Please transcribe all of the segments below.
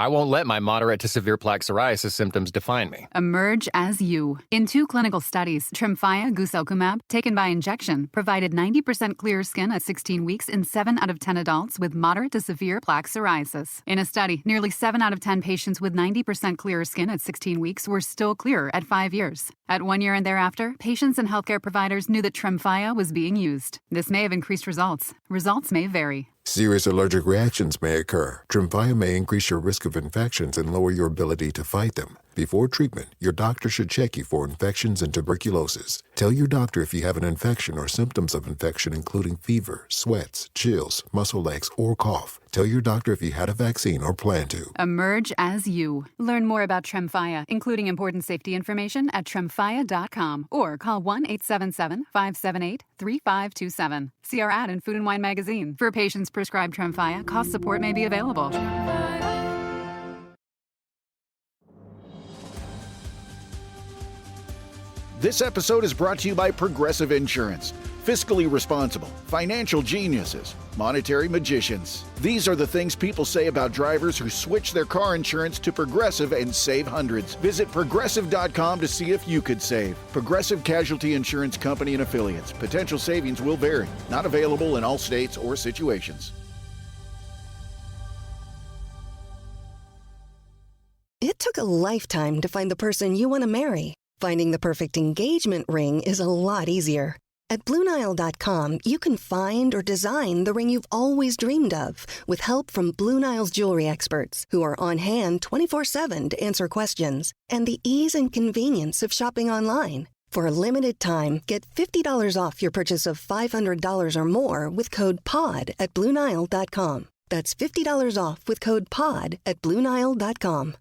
I won't let my moderate to severe plaque psoriasis symptoms define me. Emerge as you. In 2 clinical studies, Tremfya guselkumab, taken by injection, provided 90% clearer skin at 16 weeks in 7 out of 10 adults with moderate to severe plaque psoriasis. In a study, nearly 7 out of 10 patients with 90% clearer skin at 16 weeks were still clearer at 5 years. At 1 year and thereafter, patients and healthcare providers knew that Tremfya was being used. This may have increased results. Results may vary. Serious allergic reactions may occur. Tremfya may increase your risk of infections and lower your ability to fight them. Before treatment, your doctor should check you for infections and tuberculosis. Tell your doctor if you have an infection or symptoms of infection, including fever, sweats, chills, muscle aches, or cough. Tell your doctor if you had a vaccine or plan to. Emerge as you. Learn more about Tremfya, including important safety information at tremfya.com or call 1-877-578-3527. See our ad in Food and Wine magazine. For patients prescribed Tremfya, cost support may be available. This episode is brought to you by Progressive Insurance. Fiscally responsible, financial geniuses, monetary magicians. These are the things people say about drivers who switch their car insurance to Progressive and save hundreds. Visit Progressive.com to see if you could save. Progressive Casualty Insurance Company and Affiliates. Potential savings will vary. Not available in all states or situations. It took a lifetime to find the person you want to marry. Finding the perfect engagement ring is a lot easier. At BlueNile.com, you can find or design the ring you've always dreamed of with help from Blue Nile's jewelry experts who are on hand 24/7 to answer questions, and the ease and convenience of shopping online. For a limited time, get $50 off your purchase of $500 or more with code POD at BlueNile.com. That's $50 off with code POD at BlueNile.com.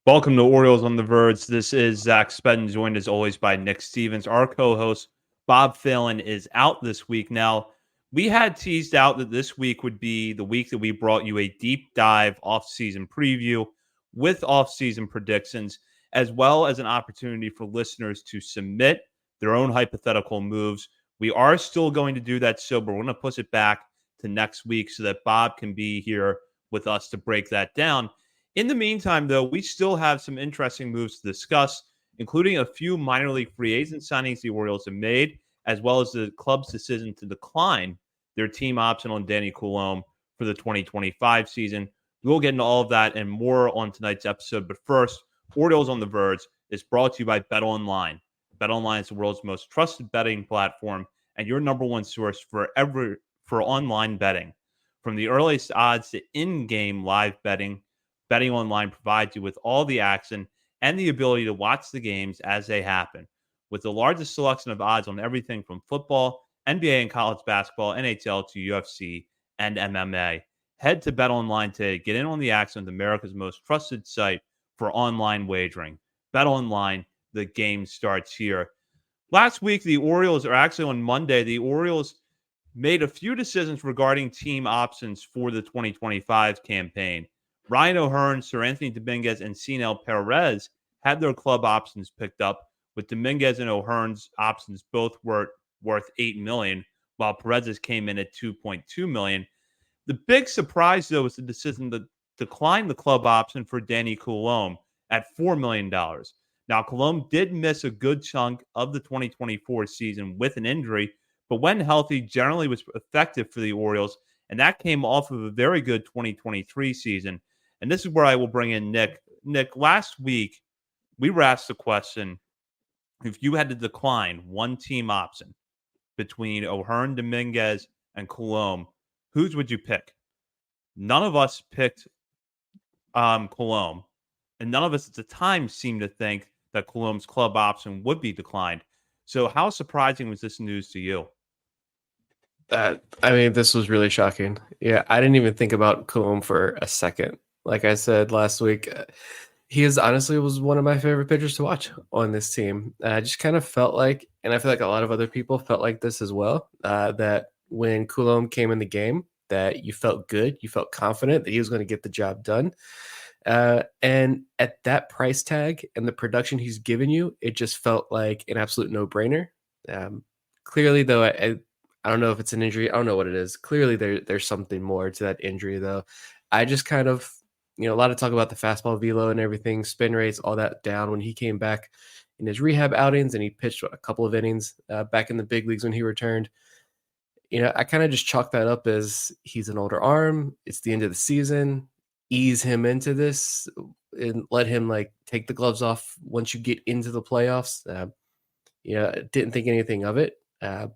Welcome to Orioles on the Verge. This is Zach Spedden, joined as always by Nick Stevens. Our co-host, Bob Phelan, is out this week. Now, we had teased out that this week would be the week that we brought you a deep dive off-season preview with off-season predictions, as well as an opportunity for listeners to submit their own hypothetical moves. We are still going to do that, so but we're going to push it back to next week so that Bob can be here with us to break that down. In the meantime, though, we still have some interesting moves to discuss, including a few minor league free agent signings the Orioles have made, as well as the club's decision to decline their team option on Danny Coulombe for the 2025 season. We'll get into all of that and more on tonight's episode. But first, Orioles on the Verge is brought to you by BetOnline. BetOnline is the world's most trusted betting platform and your number one source for online betting. From the earliest odds to in-game live betting, BetOnline provides you with all the action and the ability to watch the games as they happen. With the largest selection of odds on everything from football, NBA and college basketball, NHL to UFC and MMA. Head to BetOnline today to get in on the action with America's most trusted site for online wagering. BetOnline, the game starts here. Last week, on Monday, the Orioles made a few decisions regarding team options for the 2025 campaign. Ryan O'Hearn, Sir Anthony Dominguez, and Cionel Perez had their club options picked up, with Dominguez and O'Hearn's options both worth $8 million, while Perez's came in at $2.2 million. The big surprise, though, was the decision to decline the club option for Danny Coulombe at $4 million. Now, Coulombe did miss a good chunk of the 2024 season with an injury, but when healthy, generally was effective for the Orioles, and that came off of a very good 2023 season. And this is where I will bring in Nick. Nick, last week, we were asked the question, if you had to decline one team option between O'Hearn, Dominguez, and Coulombe, whose would you pick? None of us picked Coulombe, and none of us at the time seemed to think that Coulombe's club option would be declined. So how surprising was this news to you? This was really shocking. Yeah, I didn't even think about Coulombe for a second. Like I said last week, he honestly was one of my favorite pitchers to watch on this team. I just kind of felt like, and I feel like a lot of other people felt like this as well, that when Coulombe came in the game, that you felt good, you felt confident that he was going to get the job done. And at that price tag and the production he's given you, it just felt like an absolute no-brainer. Clearly, though, I don't know if it's an injury. I don't know what it is. Clearly, there's something more to that injury, though. I just kind of, A lot of talk about the fastball velo and everything, spin rates, all that down when he came back in his rehab outings, and he pitched a couple of innings back in the big leagues when he returned. I kind of just chalk that up as he's an older arm. It's the end of the season. Ease him into this and let him like take the gloves off once you get into the playoffs. Didn't think anything of it,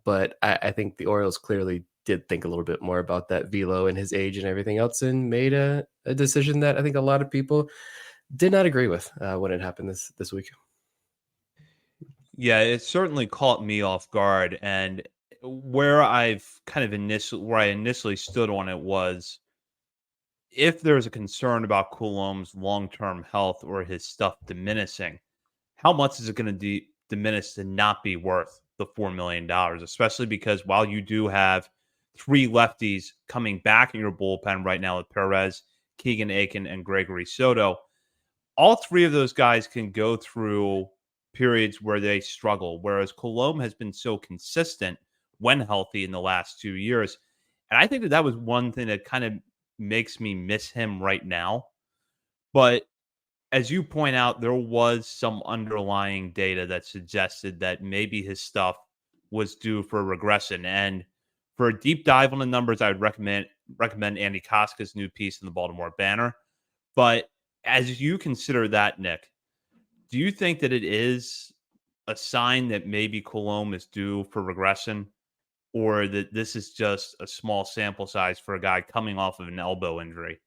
but I think the Orioles clearly did think a little bit more about that velo and his age and everything else, and made a decision that I think a lot of people did not agree with when it happened this week. Yeah, it certainly caught me off guard. And where I initially stood on it was, if there's a concern about Coulombe's long-term health or his stuff diminishing, how much is it going to diminish to not be worth the $4 million? Especially because while you do have three lefties coming back in your bullpen right now with Perez, Keegan Aiken, and Gregory Soto, all three of those guys can go through periods where they struggle, whereas Coulombe has been so consistent when healthy in the last 2 years. And I think that was one thing that kind of makes me miss him right now. But as you point out, there was some underlying data that suggested that maybe his stuff was due for regression. And for a deep dive on the numbers, I would recommend Andy Koska's new piece in the Baltimore Banner. But as you consider that, Nick, do you think that it is a sign that maybe Coulombe is due for regression, or that this is just a small sample size for a guy coming off of an elbow injury?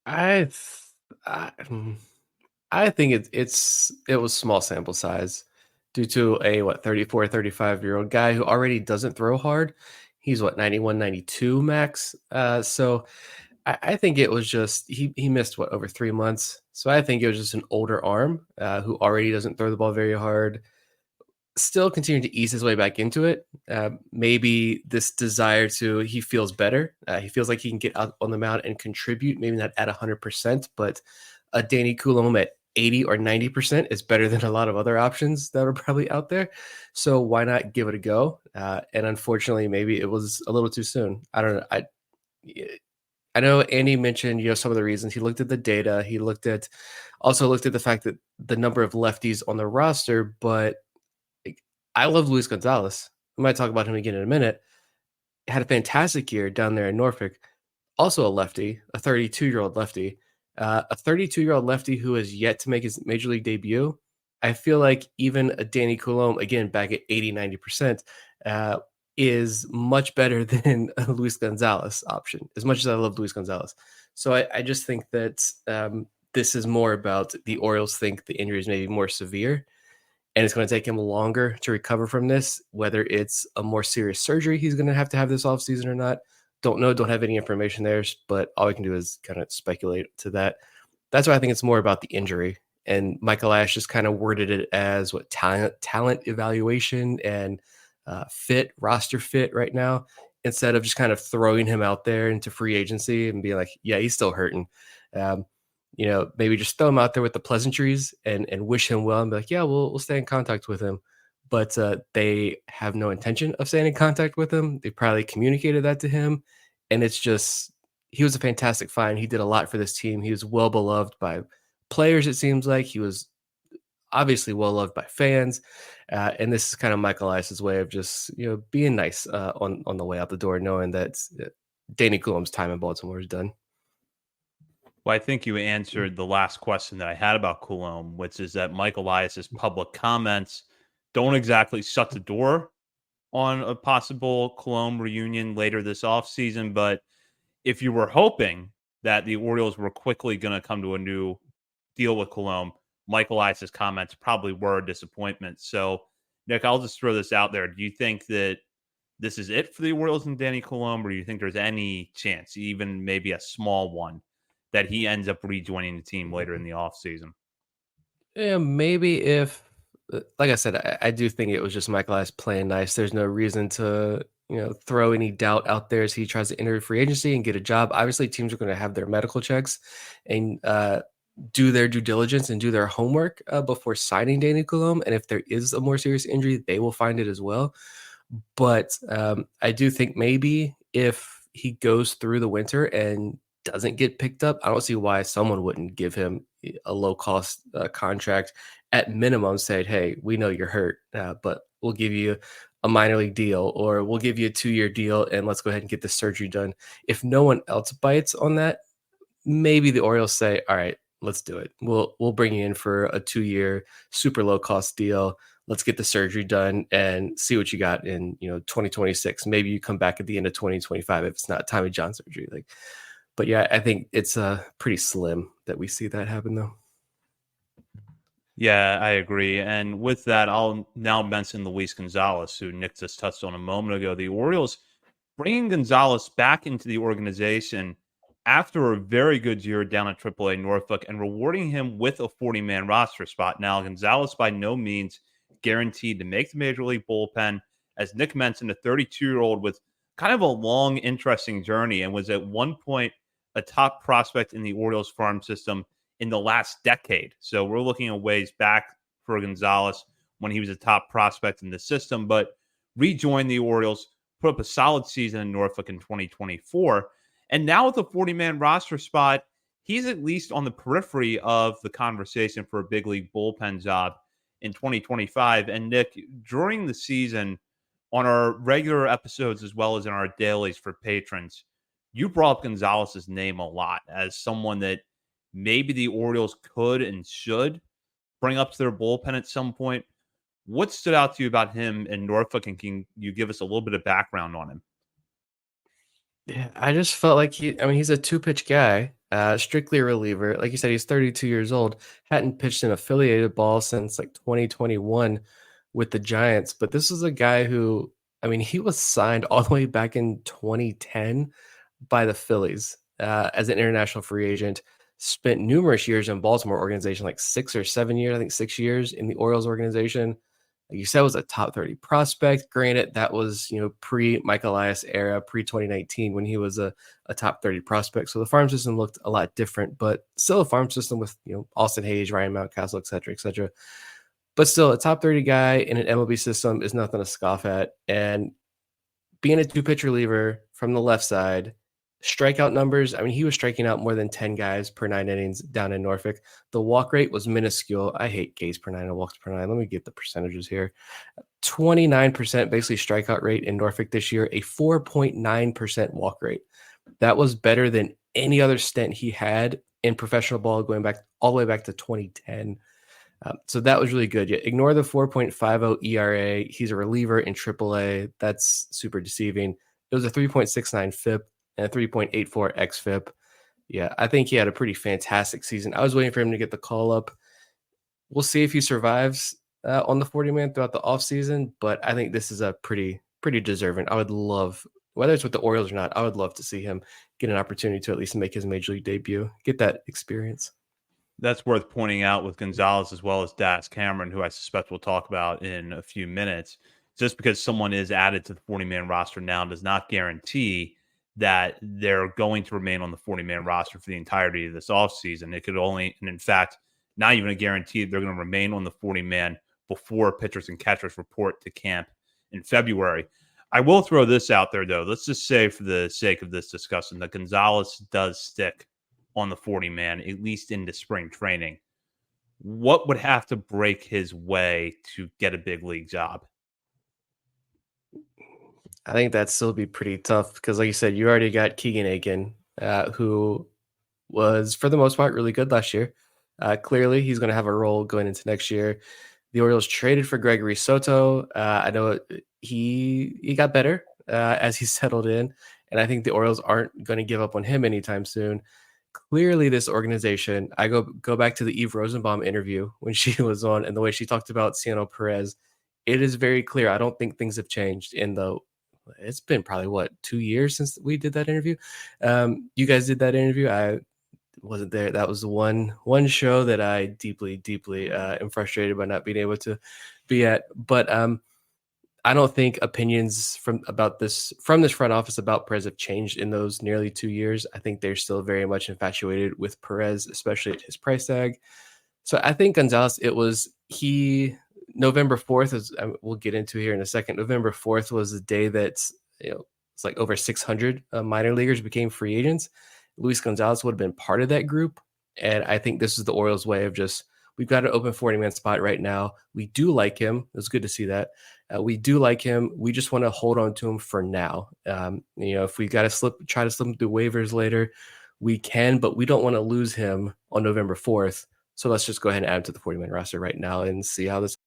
I th- I, mm, I think it was small sample size due to a 34, 35-year-old guy who already doesn't throw hard. He's 91, 92 max. So I think it was just he missed over 3 months. So I think it was just an older arm who already doesn't throw the ball very hard. Still continuing to ease his way back into it. Maybe this desire he feels better. He feels like he can get out on the mound and contribute, maybe not at 100%, but a Danny Coulombe at 80 or 90% is better than a lot of other options that are probably out there. So why not give it a go? And unfortunately, maybe it was a little too soon. I don't know. I know Andy mentioned, some of the reasons. He looked at the data. He also looked at the fact that the number of lefties on the roster, but I love Luis Gonzalez. We might talk about him again in a minute. Had a fantastic year down there in Norfolk. Also a lefty, a 32-year-old lefty. A 32-year-old lefty who has yet to make his major league debut. I feel like even a Danny Coulombe, again, back at 80, 90%, is much better than a Luis Gonzalez option, as much as I love Luis Gonzalez. So I just think that this is more about the Orioles think the injury is maybe more severe, and it's going to take him longer to recover from this, whether it's a more serious surgery he's going to have this offseason or not. Don't know, don't have any information there, but all we can do is kind of speculate to that. That's why I think it's more about the injury. And Michael Ash just kind of worded it as talent evaluation and roster fit right now, instead of just kind of throwing him out there into free agency and being like, yeah, he's still hurting. Maybe just throw him out there with the pleasantries and wish him well and be like, yeah, we'll stay in contact with him. But they have no intention of staying in contact with him. They probably communicated that to him. And it's just, he was a fantastic find. He did a lot for this team. He was well beloved by players, it seems like. He was obviously well loved by fans. And this is kind of Michael Ice's way of just, being nice on the way out the door, knowing that Danny Coulombe's time in Baltimore is done. Well, I think you answered the last question that I had about Coulombe, which is that Michael Elias's public comments don't exactly shut the door on a possible Coulombe reunion later this offseason. But if you were hoping that the Orioles were quickly going to come to a new deal with Coulombe, Michael Elias's comments probably were a disappointment. So, Nick, I'll just throw this out there. Do you think that this is it for the Orioles and Danny Coulombe, or do you think there's any chance, even maybe a small one, that he ends up rejoining the team later in the offseason? Yeah, maybe if, like I said, I do think it was just Michael Elias playing nice. There's no reason to, throw any doubt out there as he tries to enter free agency and get a job. Obviously, teams are going to have their medical checks and do their due diligence and do their homework before signing Danny Coulombe. And if there is a more serious injury, they will find it as well. But I do think maybe if he goes through the winter and doesn't get picked up, I don't see why someone wouldn't give him a low cost contract at minimum. Said, hey, we know you're hurt, but we'll give you a minor league deal, or we'll give you a 2-year deal, and let's go ahead and get the surgery done. If no one else bites on that, maybe the Orioles say, all right, let's do it. We'll bring you in for a 2-year super low cost deal. Let's get the surgery done and see what you got in 2026. Maybe you come back at the end of 2025 if it's not Tommy John surgery. But yeah, I think it's pretty slim that we see that happen though. Yeah, I agree. And with that, I'll now mention Luis Gonzalez, who Nick just touched on a moment ago. The Orioles bringing Gonzalez back into the organization after a very good year down at AAA Norfolk and rewarding him with a 40-man roster spot. Now, Gonzalez by no means guaranteed to make the Major League bullpen. As Nick mentioned, a 32-year-old with kind of a long, interesting journey and was at one point a top prospect in the Orioles farm system in the last decade. So we're looking at ways back for Gonzalez when he was a top prospect in the system, but rejoined the Orioles, put up a solid season in Norfolk in 2024. And now with a 40-man roster spot, he's at least on the periphery of the conversation for a big league bullpen job in 2025. And Nick, during the season, on our regular episodes as well as in our dailies for patrons, you brought up Gonzalez's name a lot as someone that maybe the Orioles could and should bring up to their bullpen at some point. What stood out to you about him in Norfolk, and can you give us a little bit of background on him? Yeah, I just felt like he's a two-pitch guy, strictly a reliever. Like you said, he's 32 years old, hadn't pitched an affiliated ball since like 2021 with the Giants. But this is a guy who, he was signed all the way back in 2010 by the Phillies as an international free agent, spent numerous years in Baltimore organization, like 6 or 7 years, I think 6 years in the Orioles organization. Like you said, was a top 30 prospect. Granted, that was, pre-Mike Elias era, pre-2019 when he was a top 30 prospect. So the farm system looked a lot different, but still a farm system with, Austin Hayes, Ryan Mountcastle, et cetera, et cetera. But still, a top 30 guy in an MLB system is nothing to scoff at. And being a two-pitch reliever from the left side, strikeout numbers, he was striking out more than 10 guys per 9 innings down in Norfolk. The walk rate was minuscule. I hate Ks per 9 and walks per 9. Let me get the percentages here. 29% basically strikeout rate in Norfolk this year, a 4.9% walk rate. That was better than any other stint he had in professional ball going back all the way back to 2010. So that was really good. Ignore the 4.50 ERA. He's a reliever in AAA. That's super deceiving. It was a 3.69 FIP and a 3.84 xFIP. Yeah, I think he had a pretty fantastic season. I was waiting for him to get the call up. We'll see if he survives on the 40-man throughout the offseason, but I think this is a pretty deserving. I would love, whether it's with the Orioles or not, I would love to see him get an opportunity to at least make his major league debut, get that experience. That's worth pointing out with Gonzalez as well as Das Cameron, who I suspect we'll talk about in a few minutes. Just because someone is added to the 40-man roster now does not guarantee that they're going to remain on the 40-man roster for the entirety of this offseason. It could only, and in fact, not even a guarantee they're going to remain on the 40-man before pitchers and catchers report to camp in February. I will throw this out there, though. Let's just say, for the sake of this discussion, that Gonzalez does stick on the 40-man, at least into spring training. What would have to break his way to get a big league job? I think that'd still be pretty tough because, like you said, you already got Keegan Aiken, who was, for the most part, really good last year. Clearly, he's going to have a role going into next year. The Orioles traded for Gregory Soto. I know he got better as he settled in, and I think the Orioles aren't going to give up on him anytime soon. Clearly, this organization, I go back to the Eve Rosenbaum interview when she was on and the way she talked about Ciano Perez. It is very clear. I don't think things have changed it's been probably 2 years since we did that interview. You guys did that interview. I wasn't there. That was the one show that I deeply am frustrated by not being able to be at. But I don't think opinions from this front office about Perez have changed in those nearly 2 years. I think they're still very much infatuated with Perez, especially at his price tag. So I think Gonzalez, November 4th, as we'll get into here in a second. November 4th was the day that it's like over 600 minor leaguers became free agents. Luis Gonzalez would have been part of that group. And I think this is the Orioles' way of just, we've got an open 40-man spot right now. We do like him. It was good to see that. We do like him. We just want to hold on to him for now. If we got to try to slip him through waivers later, we can, but we don't want to lose him on November 4th. So let's just go ahead and add him to the 40-man roster right now and see how this.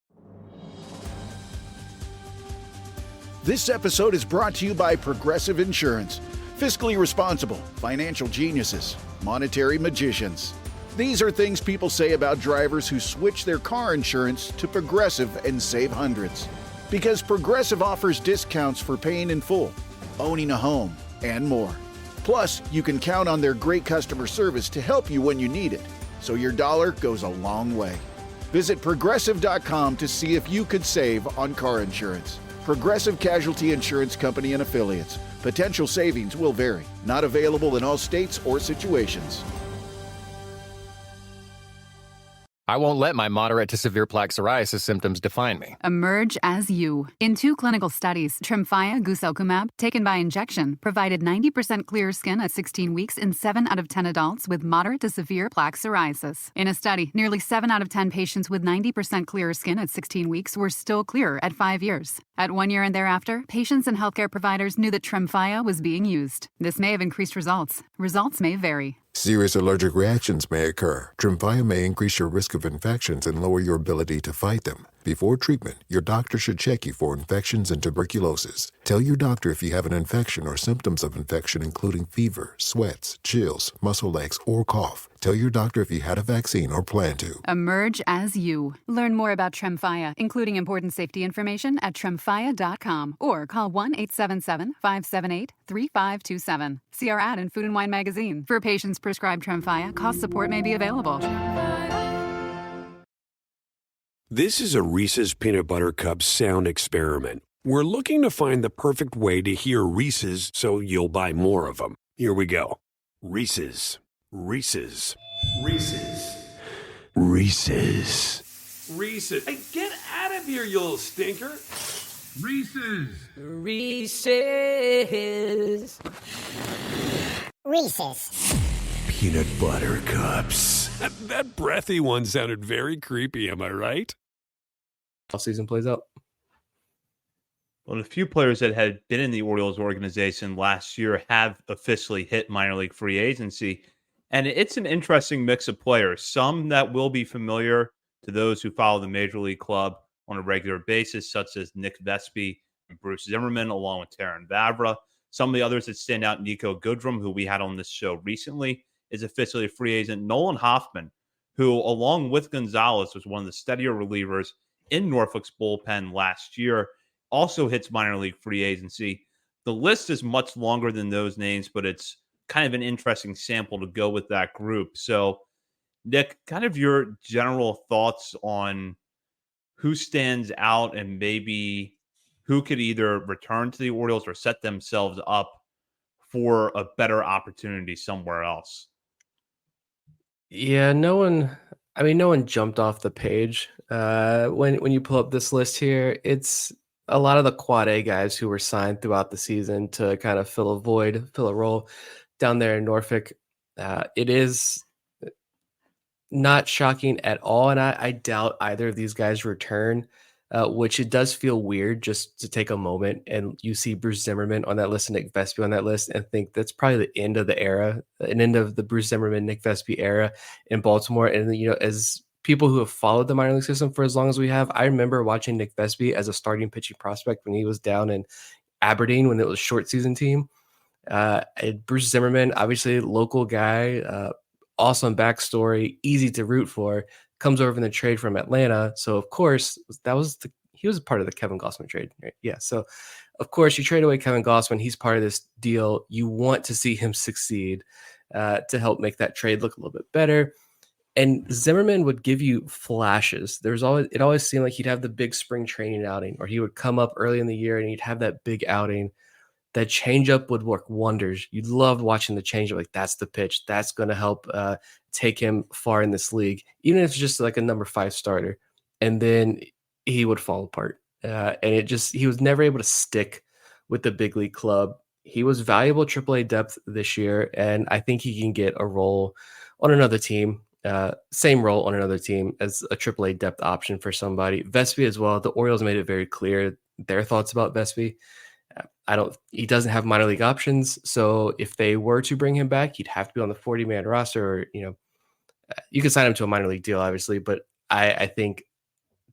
This episode is brought to you by Progressive Insurance. Fiscally responsible, financial geniuses, monetary magicians. These are things people say about drivers who switch their car insurance to Progressive and save hundreds. Because Progressive offers discounts for paying in full, owning a home, and more. Plus, you can count on their great customer service to help you when you need it, so your dollar goes a long way. Visit Progressive.com to see if you could save on car insurance. Progressive Casualty Insurance Company and Affiliates. Potential savings will vary. Not available in all states or situations. I won't let my moderate to severe plaque psoriasis symptoms define me. Emerge as you. In 2 clinical studies, Tremfya guselkumab, taken by injection, provided 90% clear skin at 16 weeks in 7 out of 10 adults with moderate to severe plaque psoriasis. In a study, nearly 7 out of 10 patients with 90% clearer skin at 16 weeks were still clear at 5 years. At 1 year and thereafter, patients and healthcare providers knew that Tremfya was being used. This may have increased results. Results may vary. Serious allergic reactions may occur. Tremfya may increase your risk of infections and lower your ability to fight them. Before treatment, your doctor should check you for infections and tuberculosis. Tell your doctor if you have an infection or symptoms of infection, including fever, sweats, chills, muscle aches, or cough. Tell your doctor if you had a vaccine or plan to. Emerge as you. Learn more about Tremfya, including important safety information at tremfya.com or call 1-877-578-3527. See our ad in Food and Wine magazine. For patients prescribed Tremfya, cost support may be available. This is a Reese's Peanut Butter Cup sound experiment. We're looking to find the perfect way to hear Reese's so you'll buy more of them. Here we go. Reese's. Reese's. Reese's. Reese's. Reese's. Hey, get out of here, you little stinker. Reese's. Reese's. Reese's. Peanut Butter Cups. That breathy one sounded very creepy, am I right? Offseason plays out. Well, a few players that had been in the Orioles organization last year have officially hit minor league free agency. And it's an interesting mix of players. Some that will be familiar to those who follow the major league club on a regular basis, such as Nick Vespi and Bruce Zimmerman, along with Taron Vavra. Some of the others that stand out, Nico Goodrum, who we had on this show recently, is officially a free agent. Nolan Hoffman, who, along with Gonzalez, was one of the steadier relievers in Norfolk's bullpen last year, also hits minor league free agency. The list is much longer than those names, but it's kind of an interesting sample to go with that group. So, Nick, kind of your general thoughts on who stands out and maybe who could either return to the Orioles or set themselves up for a better opportunity somewhere else. Yeah, no one jumped off the page. When you pull up this list here, it's a lot of the quad A guys who were signed throughout the season to kind of fill a void, fill a role down there in Norfolk. It is not shocking at all, and I doubt either of these guys return, which it does feel weird just to take a moment and you see Bruce Zimmerman on that list and Nick Vespi on that list and think that's probably the end of the era, an end of the Bruce Zimmerman, Nick Vespi era in Baltimore. And, as people who have followed the minor league system for as long as we have, I remember watching Nick Vespi as a starting pitching prospect when he was down in Aberdeen when it was a short season team. And Bruce Zimmerman, obviously local guy, awesome backstory, easy to root for, comes over in the trade from Atlanta. So of course he was part of the Kevin Gossman trade. Right? Yeah. So of course you trade away Kevin Gossman. He's part of this deal. You want to see him succeed to help make that trade look a little bit better. And Zimmerman would give you flashes. It always seemed like he'd have the big spring training outing, or he would come up early in the year and he'd have that big outing. That changeup would work wonders. You'd love watching the changeup. Like, that's the pitch. That's going to help take him far in this league, even if it's just like a number 5 starter. And then he would fall apart. And he was never able to stick with the big league club. he was valuable AAA depth this year, and I think he can get a role on another team, same role on another team as a AAA depth option for somebody. Vespi as well. The Orioles made it very clear their thoughts about Vespi. He doesn't have minor league options. So if they were to bring him back, he'd have to be on the 40-man roster, or, you could sign him to a minor league deal, obviously, but I think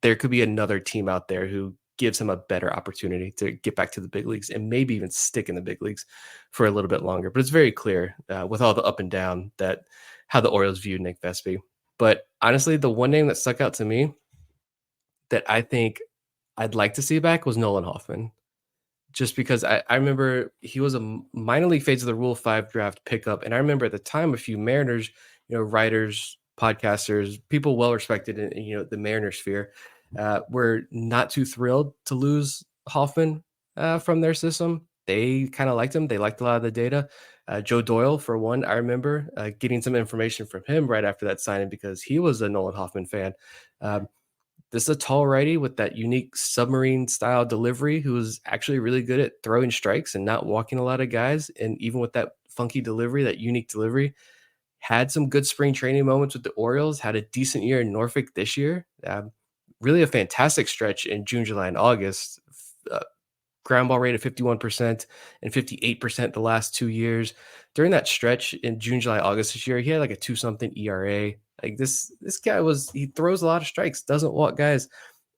there could be another team out there who gives him a better opportunity to get back to the big leagues and maybe even stick in the big leagues for a little bit longer. But it's very clear with all the up and down that how the Orioles view Nick Vespi. But honestly, the one name that stuck out to me that I think I'd like to see back was Nolan Hoffman. Just because I remember he was a minor league phase of the Rule 5 draft pickup. And I remember at the time a few Mariners, writers, podcasters, people well respected in the Mariner sphere, were not too thrilled to lose Hoffman from their system. They kind of liked him. They liked a lot of the data. Joe Doyle, for one, I remember getting some information from him right after that signing because he was a Nolan Hoffman fan. This is a tall righty with that unique submarine style delivery who's actually really good at throwing strikes and not walking a lot of guys. And even with that funky delivery, that unique delivery, had some good spring training moments with the Orioles, had a decent year in Norfolk this year. Really a fantastic stretch in June, July, and August. Ground ball rate of 51% and 58% the last 2 years. During that stretch in June, July, August this year, he had like a 2-something ERA. Like this guy he throws a lot of strikes, doesn't walk guys,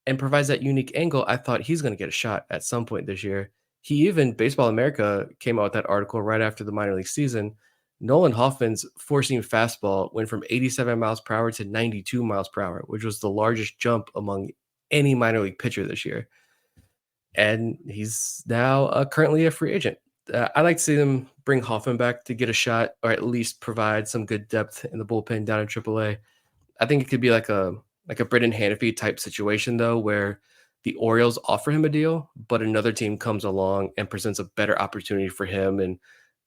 and provides that unique angle. I thought he's going to get a shot at some point this year. Baseball America came out with that article right after the minor league season. Nolan Hoffman's four-seam fastball went from 87 miles per hour to 92 miles per hour, which was the largest jump among any minor league pitcher this year. And he's now currently a free agent. I like to see them bring Hoffman back to get a shot, or at least provide some good depth in the bullpen down in AAA. I think it could be like a Brendan Hanafy type situation, though, where the Orioles offer him a deal, but another team comes along and presents a better opportunity for him. And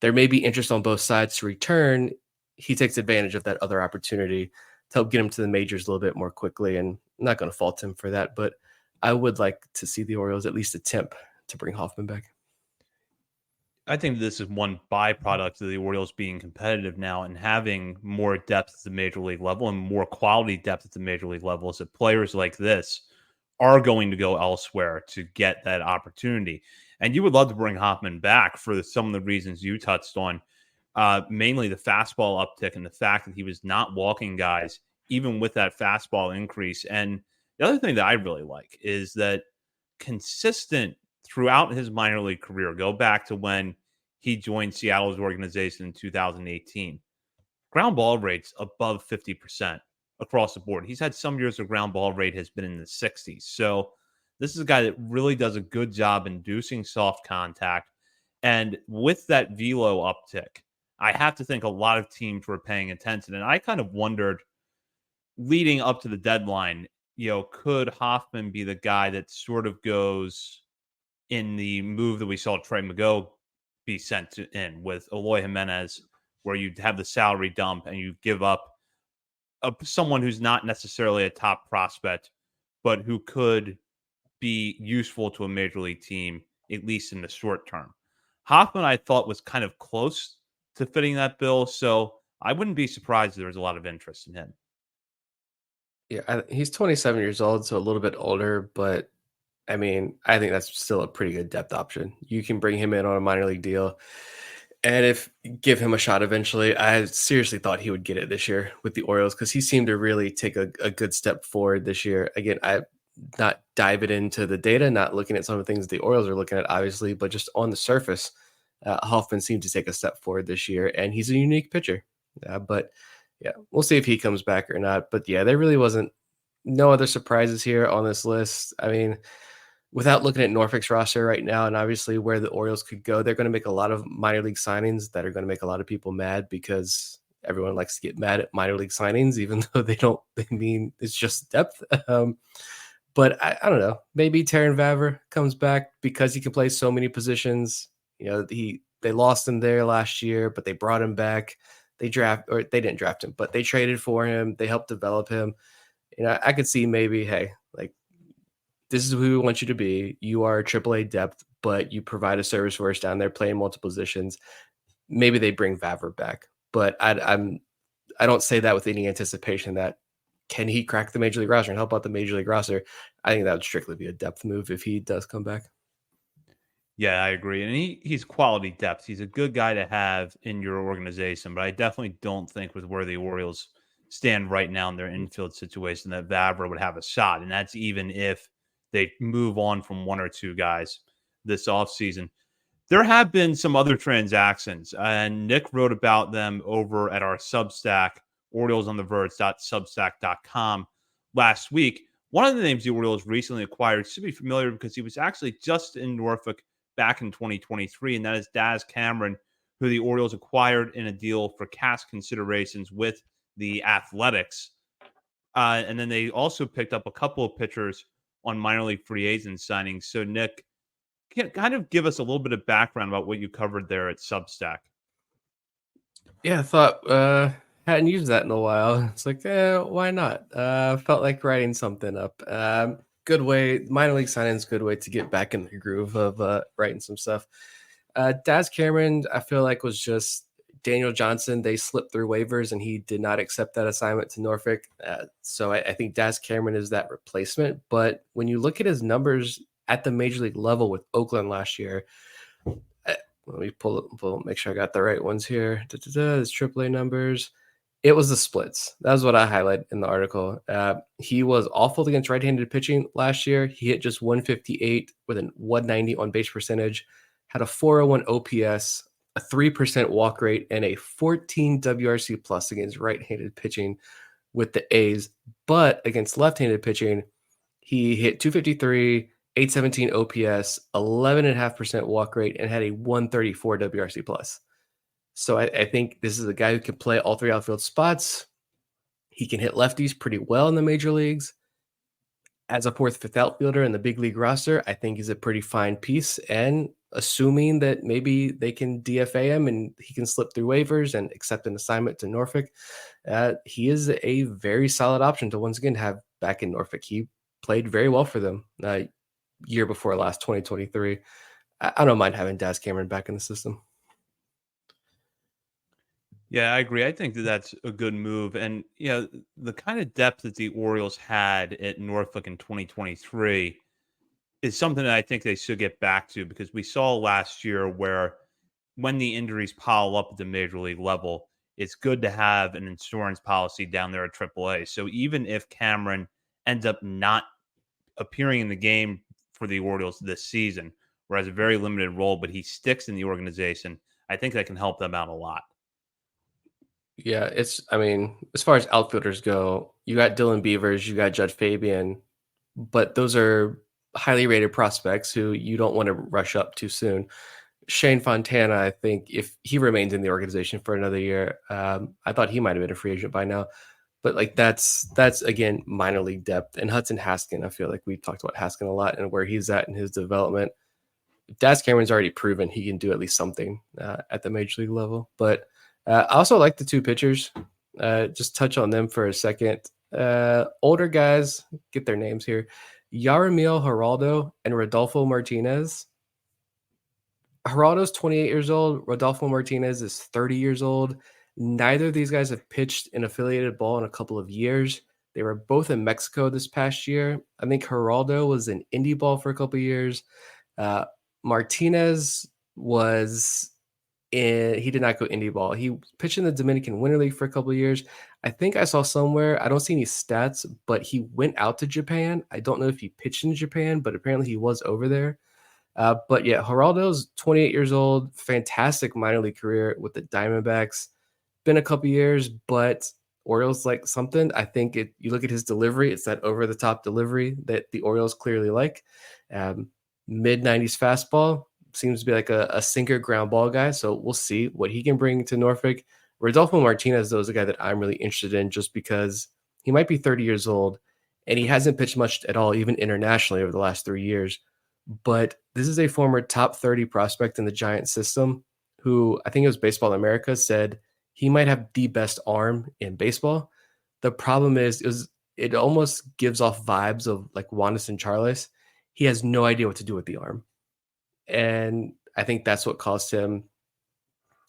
there may be interest on both sides to return. He takes advantage of that other opportunity to help get him to the majors a little bit more quickly. And I'm not going to fault him for that, but I would like to see the Orioles at least attempt to bring Hoffman back. I think this is one byproduct of the Orioles being competitive now and having more depth at the major league level and more quality depth at the major league level, is that players like this are going to go elsewhere to get that opportunity. And you would love to bring Hoffman back for some of the reasons you touched on, mainly the fastball uptick and the fact that he was not walking guys, even with that fastball increase. And the other thing that I really like is that consistent throughout his minor league career, go back to when he joined Seattle's organization in 2018, ground ball rates above 50% across the board. He's had some years where ground ball rate has been in the 60s. So this is a guy that really does a good job inducing soft contact. And with that velo uptick, I have to think a lot of teams were paying attention. And I kind of wondered leading up to the deadline, could Hoffman be the guy that sort of goes in the move that we saw Trey Mago be sent in with Eloy Jimenez, where you have the salary dump and you give up someone who's not necessarily a top prospect, but who could be useful to a major league team, at least in the short term. Hoffman, I thought, was kind of close to fitting that bill, so I wouldn't be surprised if there was a lot of interest in him. Yeah, he's 27 years old, so a little bit older, but I mean, I think that's still a pretty good depth option. You can bring him in on a minor league deal and give him a shot eventually. I seriously thought he would get it this year with the Orioles because he seemed to really take a good step forward this year. Again, I'm not diving into the data, not looking at some of the things the Orioles are looking at, obviously, but just on the surface, Hoffman seemed to take a step forward this year, and he's a unique pitcher. But yeah, we'll see if he comes back or not. But yeah, there really wasn't no other surprises here on this list. I mean, without looking at Norfolk's roster right now, and obviously where the Orioles could go, they're going to make a lot of minor league signings that are going to make a lot of people mad because everyone likes to get mad at minor league signings, even though they mean it's just depth. But I don't know, maybe Taron Vaver comes back because he can play so many positions. They lost him there last year, but they brought him back. They didn't draft him, but they traded for him. They helped develop him. I could see maybe, hey, like, this is who we want you to be. You are AAA depth, but you provide a service force down there playing multiple positions. Maybe they bring Vavra back, but I don't say that with any anticipation that can he crack the major league roster and help out the major league roster. I think that would strictly be a depth move if he does come back. Yeah, I agree. And he's quality depth. He's a good guy to have in your organization, but I definitely don't think with where the Orioles stand right now in their infield situation that Vavra would have a shot. And that's even if they move on from one or two guys this offseason. There have been some other transactions, and Nick wrote about them over at our Substack, oriolesontheverge.substack.com last week. One of the names the Orioles recently acquired should be familiar because he was actually just in Norfolk back in 2023, and that is Daz Cameron, who the Orioles acquired in a deal for cash considerations with the Athletics. And then they also picked up a couple of pitchers on minor league free agent signings. So, Nick, can kind of give us a little bit of background about what you covered there at Substack. Yeah, I thought hadn't used that in a while. It's like, why not? Felt like writing something up. Good way, minor league signing's good way to get back in the groove of writing some stuff. Daz Cameron, I feel like was just Daniel Johnson. They slipped through waivers and he did not accept that assignment to Norfolk. So I think Daz Cameron is that replacement. But when you look at his numbers at the major league level with Oakland last year, let me pull, make sure I got the right ones here. His AAA numbers. It was the splits. That was what I highlight in the article. He was awful against right-handed pitching last year. He hit just 158 with a 190 on base percentage, had a 401 OPS, a 3% walk rate, and a 14 WRC plus against right-handed pitching with the A's. But against left-handed pitching, he hit 253, 817 OPS, 11.5% walk rate, and had a 134 WRC plus. So I think this is a guy who can play all three outfield spots. He can hit lefties pretty well in the major leagues. As a fourth, fifth outfielder in the big league roster, I think he's a pretty fine piece. And assuming that maybe they can DFA him and he can slip through waivers and accept an assignment to Norfolk, he is a very solid option to once again have back in Norfolk. He played very well for them year before last, 2023. I don't mind having Daz Cameron back in the system. Yeah, I agree. I think that that's a good move. And, the kind of depth that the Orioles had at Norfolk in 2023 is something that I think they should get back to because we saw last year where when the injuries pile up at the major league level, it's good to have an insurance policy down there at AAA. So even if Cameron ends up not appearing in the game for the Orioles this season, where has a very limited role, but he sticks in the organization, I think that can help them out a lot. Yeah, as far as outfielders go, you got Dylan Beavers, you got Judge Fabian, but those are highly rated prospects who you don't want to rush up too soon. Shane Fontana, I think if he remains in the organization for another year, I thought he might have been a free agent by now, but like that's again minor league depth. And Hudson Haskin, I feel like we've talked about Haskin a lot and where he's at in his development. Daz Cameron's already proven he can do at least something at the major league level, but I also like the two pitchers. Just touch on them for a second. Older guys, get their names here. Yaramil Geraldo and Rodolfo Martinez. Geraldo's 28 years old. Rodolfo Martinez is 30 years old. Neither of these guys have pitched in affiliated ball in a couple of years. They were both in Mexico this past year. I think Geraldo was in indie ball for a couple of years. Martinez was... he did not go indie ball. He pitched in the Dominican Winter League for a couple of years. I think I saw somewhere, I don't see any stats, but he went out to Japan. I don't know if he pitched in Japan, but apparently he was over there. But yeah, Geraldo's 28 years old, fantastic minor league career with the Diamondbacks. Been a couple of years, but Orioles like something. I think you look at his delivery, it's that over-the-top delivery that the Orioles clearly like. Mid-90s fastball. Seems to be like a sinker ground ball guy. So we'll see what he can bring to Norfolk. Rodolfo Martinez, though, is a guy that I'm really interested in just because he might be 30 years old and he hasn't pitched much at all, even internationally over the last 3 years. But this is a former top 30 prospect in the Giant system who I think it was Baseball America said he might have the best arm in baseball. The problem is it almost gives off vibes of like Wanderson Charles. He has no idea what to do with the arm. And I think that's what caused him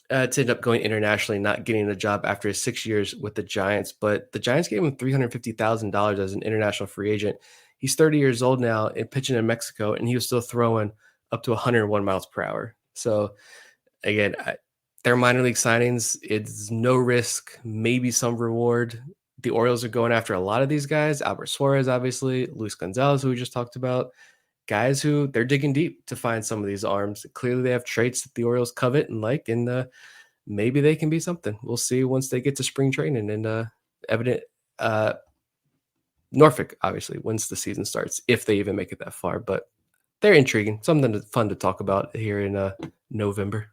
to end up going internationally, not getting a job after his 6 years with the Giants. But the Giants gave him $350,000 as an international free agent. He's 30 years old now and pitching in Mexico, and he was still throwing up to 101 miles per hour. So again, their minor league signings, it's no risk, maybe some reward. The Orioles are going after a lot of these guys. Albert Suarez, obviously, Luis Gonzalez, who we just talked about. Guys who they're digging deep to find some of these arms. Clearly, they have traits that the Orioles covet and like, and maybe they can be something. We'll see once they get to spring training and evident. Norfolk, obviously, once the season starts, if they even make it that far. But they're intriguing, something fun to talk about here in November.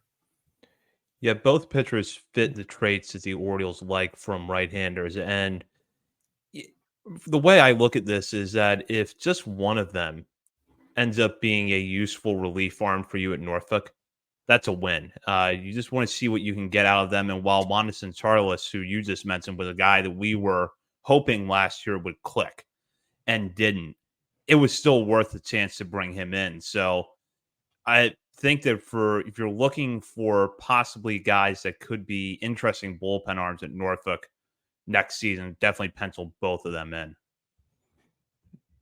Yeah, both pitchers fit the traits that the Orioles like from right-handers. And the way I look at this is that if just one of them ends up being a useful relief arm for you at Norfolk, that's a win. You just want to see what you can get out of them. And while Wanderson Charles, who you just mentioned, was a guy that we were hoping last year would click and didn't, it was still worth the chance to bring him in. So I think that if you're looking for possibly guys that could be interesting bullpen arms at Norfolk next season, definitely pencil both of them in.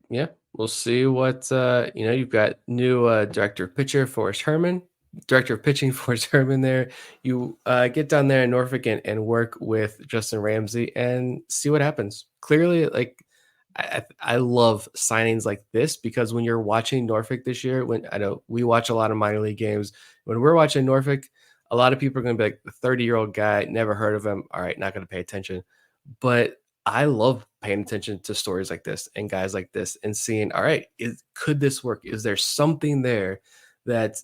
Yeah, we'll see what you've got new director of pitching, Forrest Herman there. You get down there in Norfolk and work with Justin Ramsey and see what happens. Clearly, like I love signings like this because when you're watching Norfolk this year, when I know we watch a lot of minor league games, when we're watching Norfolk, a lot of people are going to be like, the 30-year-old guy, never heard of him. All right, not going to pay attention. But I love paying attention to stories like this and guys like this and seeing, all right, could this work? Is there something there that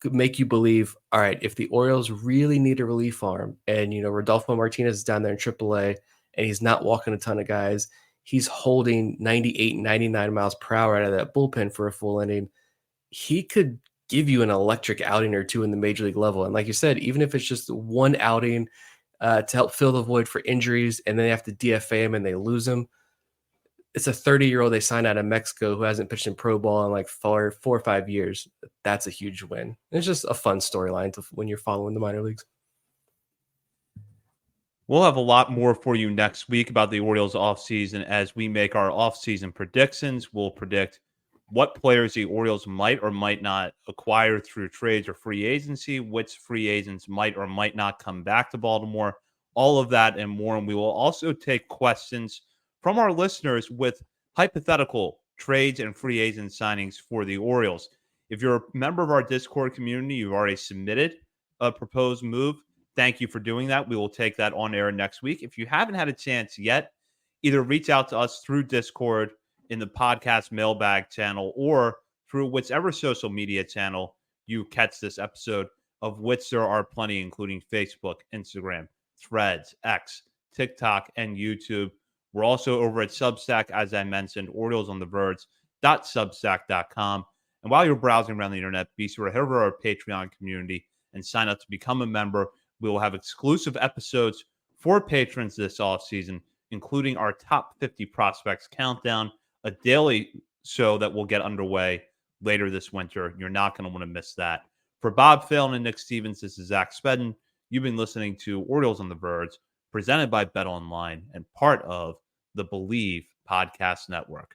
could make you believe, all right, if the Orioles really need a relief arm and, Rodolfo Martinez is down there in AAA and he's not walking a ton of guys, he's holding 98, 99 miles per hour out of that bullpen for a full inning, he could give you an electric outing or two in the major league level. And like you said, even if it's just one outing to help fill the void for injuries and then they have to DFA him and they lose him, it's a 30-year-old they signed out of Mexico who hasn't pitched in pro ball in like 4 or 5 years. That's a huge win. It's just a fun storyline when you're following the minor leagues. We'll have a lot more for you next week about the Orioles offseason as we make our offseason predictions. We'll predict what players the Orioles might or might not acquire through trades or free agency, which free agents might or might not come back to Baltimore, all of that and more. And we will also take questions from our listeners with hypothetical trades and free agent signings for the Orioles. If you're a member of our Discord community, you've already submitted a proposed move. Thank you for doing that. We will take that on air next week. If you haven't had a chance yet, either reach out to us through Discord in the podcast mailbag channel or through whichever social media channel you catch this episode, of which there are plenty, including Facebook, Instagram, Threads, X, TikTok, and YouTube. We're also over at Substack, as I mentioned, oriolesontheverge.substack.com. And while you're browsing around the internet, be sure to head over to our Patreon community and sign up to become a member. We will have exclusive episodes for patrons this offseason, including our top 50 prospects countdown, a daily show that will get underway later this winter. You're not going to want to miss that. For Bob Phelan and Nick Stevens, this is Zach Spedden. You've been listening to Orioles on the Verge, presented by BetOnline and part of the Believe Podcast Network.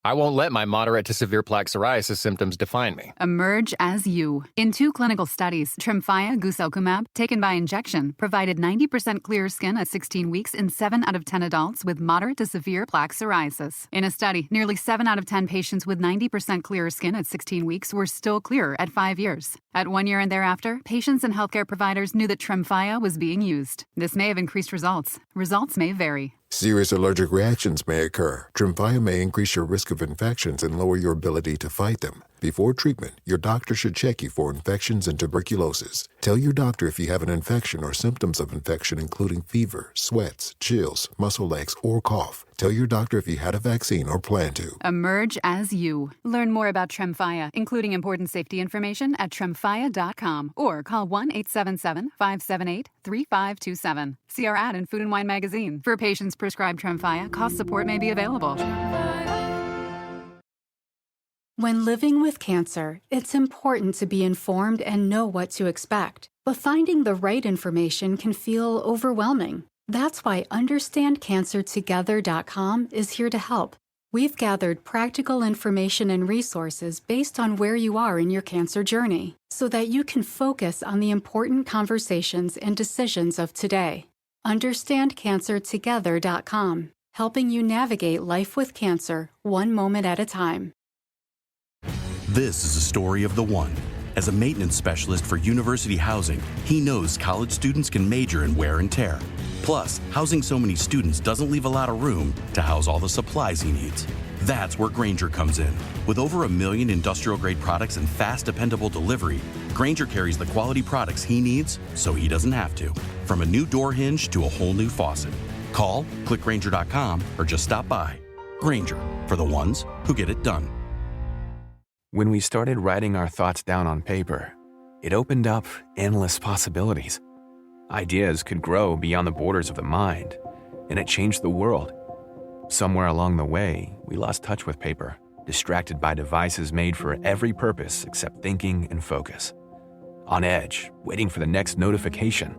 I won't let my moderate to severe plaque psoriasis symptoms define me. Emerge as you. In 2 clinical studies, Tremfya guselkumab, taken by injection, provided 90% clear skin at 16 weeks in 7 out of 10 adults with moderate to severe plaque psoriasis. In a study, nearly 7 out of 10 patients with 90% clear skin at 16 weeks were still clear at 5 years. At 1 year and thereafter, patients and healthcare providers knew that Tremfya was being used. This may have increased results. Results may vary. Serious allergic reactions may occur. Tremfya may increase your risk of infections and lower your ability to fight them. Before treatment, your doctor should check you for infections and tuberculosis. Tell your doctor if you have an infection or symptoms of infection, including fever, sweats, chills, muscle aches, or cough. Tell your doctor if you had a vaccine or plan to. Emerge as you. Learn more about Tremfya, including important safety information at tremfya.com or call 1-877-578-3527. See our ad in Food and Wine magazine. For patients prescribed Tremfya, cost support may be available. When living with cancer, it's important to be informed and know what to expect. But finding the right information can feel overwhelming. That's why UnderstandCancerTogether.com is here to help. We've gathered practical information and resources based on where you are in your cancer journey, so that you can focus on the important conversations and decisions of today. UnderstandCancerTogether.com, helping you navigate life with cancer one moment at a time. This is a story of the one. As a maintenance specialist for university housing, he knows college students can major in wear and tear. Plus, housing so many students doesn't leave a lot of room to house all the supplies he needs. That's where Grainger comes in. With over 1 million industrial-grade products and fast, dependable delivery, Grainger carries the quality products he needs so he doesn't have to. From a new door hinge to a whole new faucet. Call, click Grainger.com, or just stop by. Grainger, for the ones who get it done. When we started writing our thoughts down on paper, it opened up endless possibilities. Ideas could grow beyond the borders of the mind, and it changed the world. Somewhere along the way, we lost touch with paper, distracted by devices made for every purpose except thinking and focus. On edge, waiting for the next notification.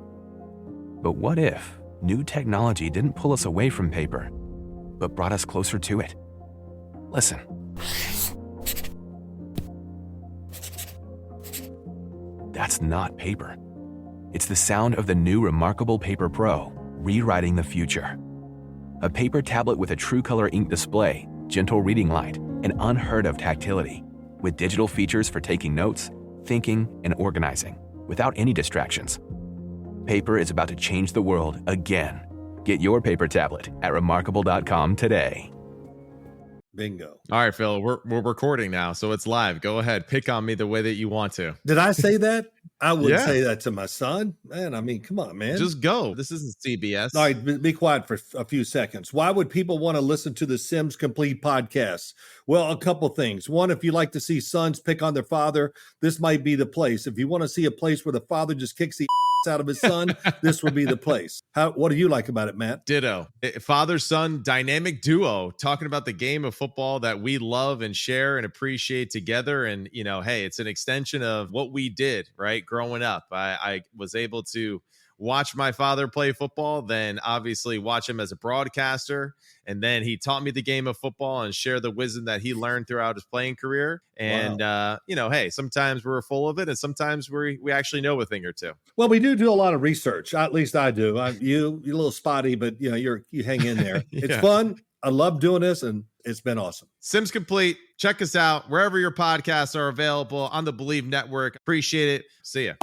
But what if new technology didn't pull us away from paper, but brought us closer to it? Listen. That's not paper. It's the sound of the new Remarkable Paper Pro, rewriting the future. A paper tablet with a true color ink display, gentle reading light, and unheard of tactility, with digital features for taking notes, thinking, and organizing, without any distractions. Paper is about to change the world again. Get your paper tablet at remarkable.com today. Bingo. All right, Phil, we're recording now, so it's live. Go ahead. Pick on me the way that you want to. Did I say that? I wouldn't say that to my son. Man, I mean, come on, man. Just go. This isn't CBS. All right, be quiet for a few seconds. Why would people want to listen to the Sims Complete podcast? Well, a couple things. One, if you like to see sons pick on their father, this might be the place. If you want to see a place where the father just kicks the out of his son, this would be the place. What do you like about it, Matt? Ditto. Father-son dynamic duo talking about the game of football that we love and share and appreciate together. And, you know, hey, it's an extension of what we did, right? Growing up, I was able to watch my father play football, then obviously watch him as a broadcaster. And then he taught me the game of football and share the wisdom that he learned throughout his playing career. And, you know, hey, sometimes we're full of it and sometimes we actually know a thing or two. Well, we do a lot of research. At least I do. You're a little spotty, but you know, you hang in there. It's fun. I love doing this and it's been awesome. Sims Complete. Check us out wherever your podcasts are available on the Believe Network. Appreciate it. See ya.